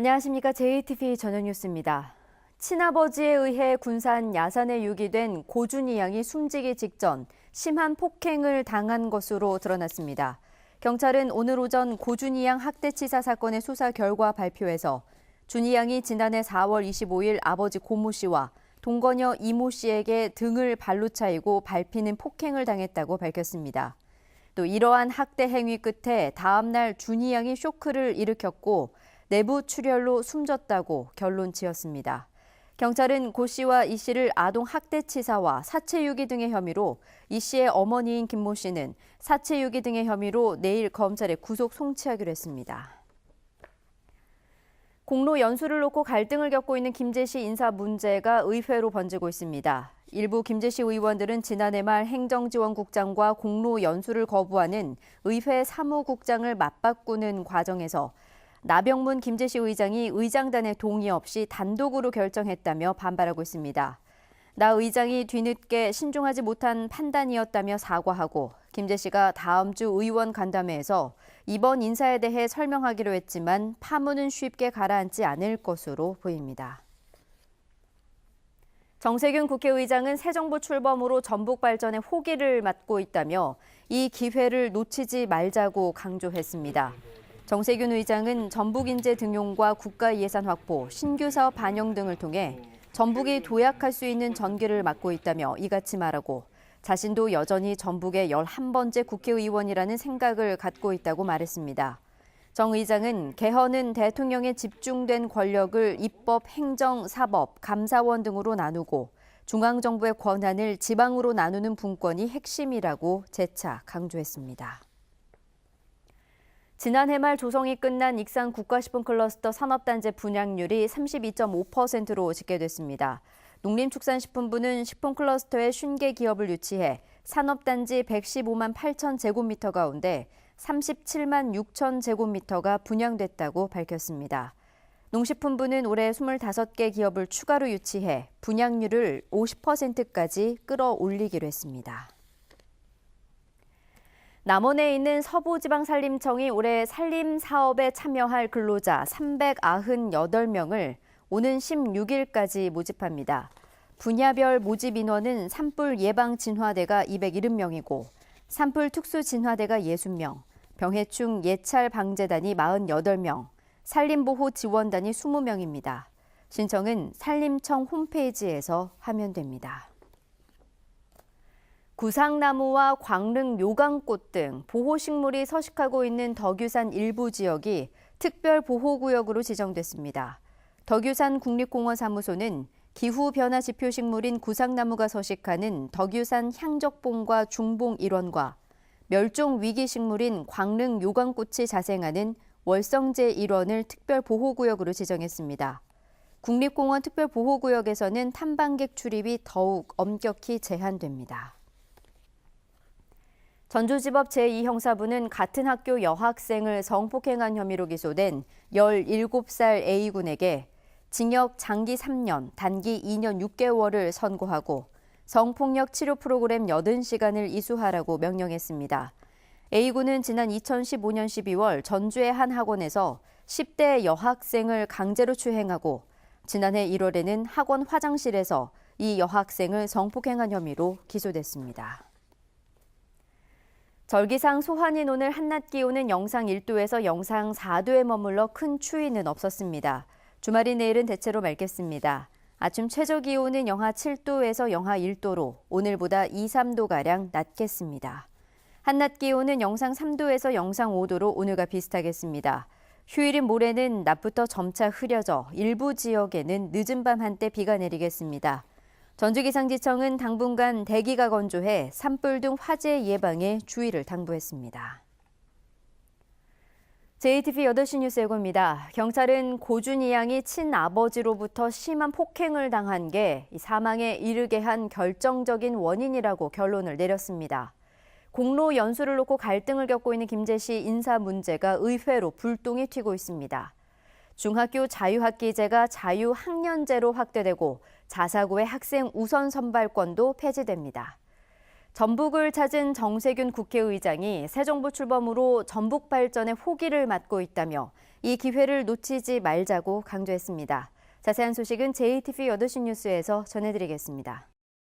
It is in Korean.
안녕하십니까. JTV 저녁 뉴스입니다. 친아버지에 의해 군산 야산에 유기된 고준희 양이 숨지기 직전 심한 폭행을 당한 것으로 드러났습니다. 경찰은 오늘 오전 고준희 양 학대치사 사건의 수사 결과 발표에서 준희 양이 지난해 4월 25일 아버지 고모 씨와 동거녀 이모 씨에게 등을 발로 차이고 밟히는 폭행을 당했다고 밝혔습니다. 또 이러한 학대 행위 끝에 다음 날 준희 양이 쇼크를 일으켰고 내부 출혈로 숨졌다고 결론 지었습니다. 경찰은 고 씨와 이 씨를 아동 학대치사와 사체유기 등의 혐의로 이 씨의 어머니인 김모 씨는 사체유기 등의 혐의로 내일 검찰에 구속 송치하기로 했습니다. 공로 연수를 놓고 갈등을 겪고 있는 김제시 인사 문제가 의회로 번지고 있습니다. 일부 김제시 의원들은 지난해 말 행정지원국장과 공로 연수를 거부하는 의회 사무국장을 맞바꾸는 과정에서 나병문 김제시 의장이 의장단의 동의 없이 단독으로 결정했다며 반발하고 있습니다. 나 의장이 뒤늦게 신중하지 못한 판단이었다며 사과하고 김제시가 다음 주 의원 간담회에서 이번 인사에 대해 설명하기로 했지만 파문은 쉽게 가라앉지 않을 것으로 보입니다. 정세균 국회의장은 새 정부 출범으로 전북 발전에 호기를 맞고 있다며 이 기회를 놓치지 말자고 강조했습니다. 정세균 의장은 전북 인재 등용과 국가 예산 확보, 신규 사업 반영 등을 통해 전북이 도약할 수 있는 전기를 맡고 있다며 이같이 말하고 자신도 여전히 전북의 11번째 국회의원이라는 생각을 갖고 있다고 말했습니다. 정 의장은 개헌은 대통령의 집중된 권력을 입법, 행정, 사법, 감사원 등으로 나누고 중앙정부의 권한을 지방으로 나누는 분권이 핵심이라고 재차 강조했습니다. 지난해 말 조성이 끝난 익산 국가식품 클러스터 산업단지 분양률이 32.5%로 집계됐습니다. 농림축산식품부는 식품 클러스터의 50개 기업을 유치해 산업단지 115만 8천 제곱미터 가운데 37만 6천 제곱미터가 분양됐다고 밝혔습니다. 농식품부는 올해 25개 기업을 추가로 유치해 분양률을 50%까지 끌어올리기로 했습니다. 남원에 있는 서부지방산림청이 올해 산림 사업에 참여할 근로자 398명을 오는 16일까지 모집합니다. 분야별 모집 인원은 산불 예방 진화대가 270명이고 산불 특수 진화대가 60명, 병해충 예찰 방재단이 48명, 산림보호 지원단이 20명입니다. 신청은 산림청 홈페이지에서 하면 됩니다. 구상나무와 광릉 요강꽃 등 보호식물이 서식하고 있는 덕유산 일부 지역이 특별보호구역으로 지정됐습니다. 덕유산 국립공원 사무소는 기후변화 지표식물인 구상나무가 서식하는 덕유산 향적봉과 중봉 일원과 멸종위기식물인 광릉 요강꽃이 자생하는 월성제 일원을 특별보호구역으로 지정했습니다. 국립공원 특별보호구역에서는 탐방객 출입이 더욱 엄격히 제한됩니다. 전주지법 제2형사부는 같은 학교 여학생을 성폭행한 혐의로 기소된 17살 A군에게 징역 장기 3년, 단기 2년 6개월을 선고하고 성폭력 치료 프로그램 80시간을 이수하라고 명령했습니다. A군은 지난 2015년 12월 전주의 한 학원에서 10대 여학생을 강제로 추행하고 지난해 1월에는 학원 화장실에서 이 여학생을 성폭행한 혐의로 기소됐습니다. 절기상 소환인 오늘 한낮 기온은 영상 1도에서 영상 4도에 머물러 큰 추위는 없었습니다. 주말인 내일은 대체로 맑겠습니다. 아침 최저 기온은 영하 7도에서 영하 1도로 오늘보다 2, 3도가량 낮겠습니다. 한낮 기온은 영상 3도에서 영상 5도로 오늘과 비슷하겠습니다. 휴일인 모레는 낮부터 점차 흐려져 일부 지역에는 늦은 밤 한때 비가 내리겠습니다. 전주기상지청은 당분간 대기가 건조해 산불 등 화재 예방에 주의를 당부했습니다. JTV 8시 뉴스 예고입니다. 경찰은 고준희 양이 친아버지로부터 심한 폭행을 당한 게 사망에 이르게 한 결정적인 원인이라고 결론을 내렸습니다. 공로 연수를 놓고 갈등을 겪고 있는 김제시 인사 문제가 의회로 불똥이 튀고 있습니다. 중학교 자유학기제가 자유학년제로 확대되고 자사고의 학생 우선 선발권도 폐지됩니다. 전북을 찾은 정세균 국회의장이 새 정부 출범으로 전북 발전의 호기를 맞고 있다며 이 기회를 놓치지 말자고 강조했습니다. 자세한 소식은 JTBC 8시 뉴스에서 전해드리겠습니다.